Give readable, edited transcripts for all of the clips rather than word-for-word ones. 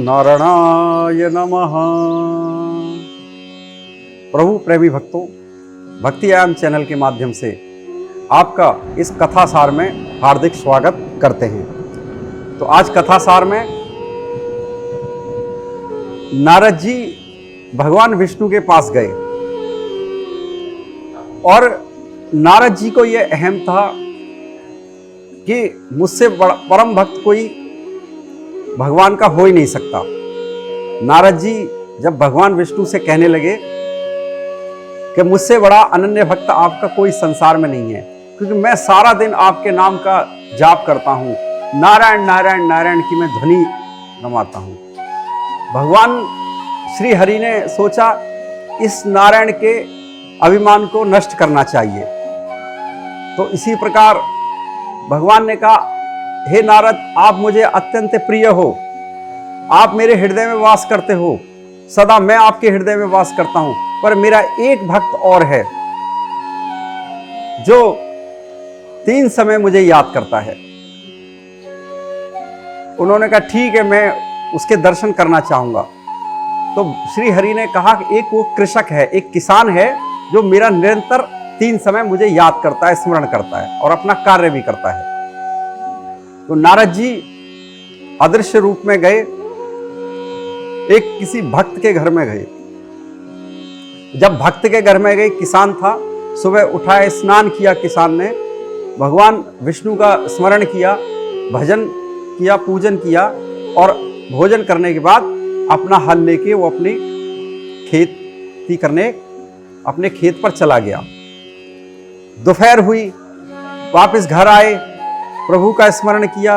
नारायणाय नमः। प्रभु प्रेमी भक्तों, भक्ति आयाम चैनल के माध्यम से आपका इस कथासार में हार्दिक स्वागत करते हैं। तो आज कथासार में नारद जी भगवान विष्णु के पास गए और नारद जी को यह अहम था कि मुझसे परम भक्त कोई भगवान का हो ही नहीं सकता। नारद जी जब भगवान विष्णु से कहने लगे कि मुझसे बड़ा अनन्य भक्त आपका कोई संसार में नहीं है, क्योंकि मैं सारा दिन आपके नाम का जाप करता हूँ, नारायण नारायण नारायण की मैं ध्वनि रमाता हूँ। भगवान श्री हरि ने सोचा इस नारायण के अभिमान को नष्ट करना चाहिए। तो इसी प्रकार भगवान ने कहा, हे नारद, आप मुझे अत्यंत प्रिय हो, आप मेरे हृदय में वास करते हो, सदा मैं आपके हृदय में वास करता हूं, पर मेरा एक भक्त और है जो 3 समय मुझे याद करता है। उन्होंने कहा ठीक है, मैं उसके दर्शन करना चाहूंगा। तो श्री हरि ने कहा कि एक वो कृषक है, एक किसान है जो मेरा निरंतर 3 समय मुझे याद करता है, स्मरण करता है और अपना कार्य भी करता है। तो नारद जी अदृश्य रूप में गए, एक किसी भक्त के घर में गए। जब भक्त के घर में गए, किसान था, सुबह उठा, स्नान किया किसान ने, भगवान विष्णु का स्मरण किया, भजन किया, पूजन किया और भोजन करने के बाद अपना हल लेके वो अपनी खेती करने अपने खेत पर चला गया। दोपहर हुई, वापस घर आए, प्रभु का स्मरण किया,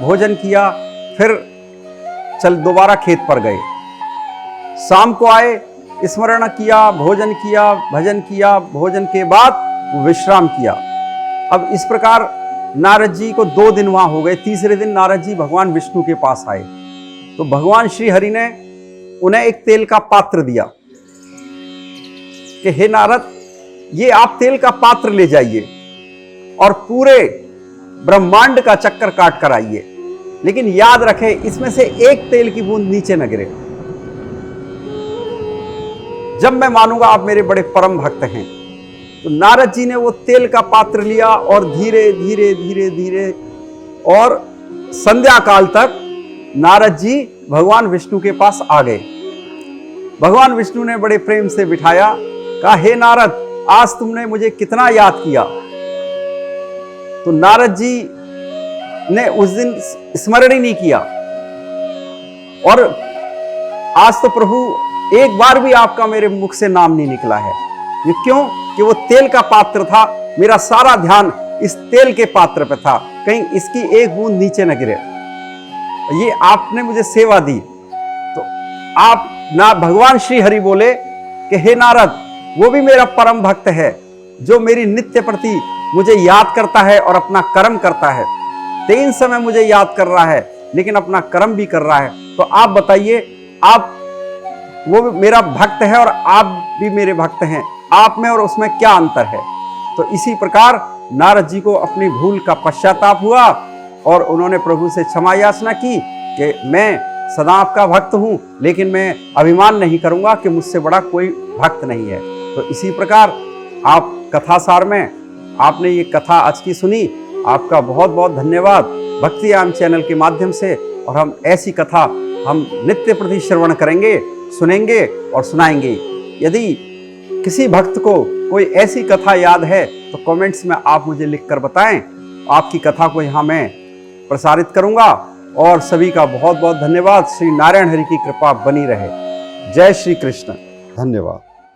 भोजन किया, फिर दोबारा खेत पर गए। शाम को आए, स्मरण किया, भोजन किया, भजन किया, भोजन के बाद विश्राम किया। अब इस प्रकार नारद जी को 2 दिन वहां हो गए। तीसरे दिन नारद जी भगवान विष्णु के पास आए। तो भगवान श्री हरि ने उन्हें एक तेल का पात्र दिया कि हे नारद, ये आप तेल का पात्र ले जाइए और पूरे ब्रह्मांड का चक्कर काट कर आइए, लेकिन याद रखें इसमें से एक तेल की बूंद नीचे न गिरे। जब मैं मानूंगा आप मेरे बड़े परम भक्त हैं। तो नारद जी ने वो तेल का पात्र लिया और धीरे धीरे धीरे धीरे और संध्या काल तक नारद जी भगवान विष्णु के पास आ गए। भगवान विष्णु ने बड़े प्रेम से बिठाया, कहा हे नारद, आज तुमने मुझे कितना याद किया। तो नारद जी ने उस दिन स्मरण ही नहीं किया और आज तो प्रभु एक बार भी आपका मेरे मुख से नाम नहीं निकला है। ये क्यों? कि वो तेल का पात्र था, मेरा सारा ध्यान इस तेल के पात्र पे था, कहीं इसकी एक बूंद नीचे न गिरे। ये आपने मुझे सेवा दी। तो आप ना भगवान श्री हरि बोले कि हे नारद, वो भी मेरा परम भक्त है जो मेरी नित्य प्रति मुझे याद करता है और अपना कर्म करता है। 3 समय मुझे याद कर रहा है लेकिन अपना कर्म भी कर रहा है। तो आप बताइए, आप वो भी मेरा भक्त है और आप भी मेरे भक्त हैं, आप में और उसमें क्या अंतर है? तो इसी प्रकार नारद जी को अपनी भूल का पश्चाताप हुआ और उन्होंने प्रभु से क्षमा याचना की कि मैं सदा आपका भक्त हूं, लेकिन मैं अभिमान नहीं करूंगा कि मुझसे बड़ा कोई भक्त नहीं है। तो इसी प्रकार आप कथासार में आपने ये कथा आज की सुनी, आपका बहुत बहुत धन्यवाद भक्ति आयाम चैनल के माध्यम से। और हम ऐसी कथा हम नित्य प्रति श्रवण करेंगे, सुनेंगे और सुनाएंगे। यदि किसी भक्त को कोई ऐसी कथा याद है तो कमेंट्स में आप मुझे लिखकर बताएं। आपकी कथा को यहाँ मैं प्रसारित करूँगा। और सभी का बहुत बहुत धन्यवाद। श्री नारायण हरि की कृपा बनी रहे। जय श्री कृष्ण। धन्यवाद।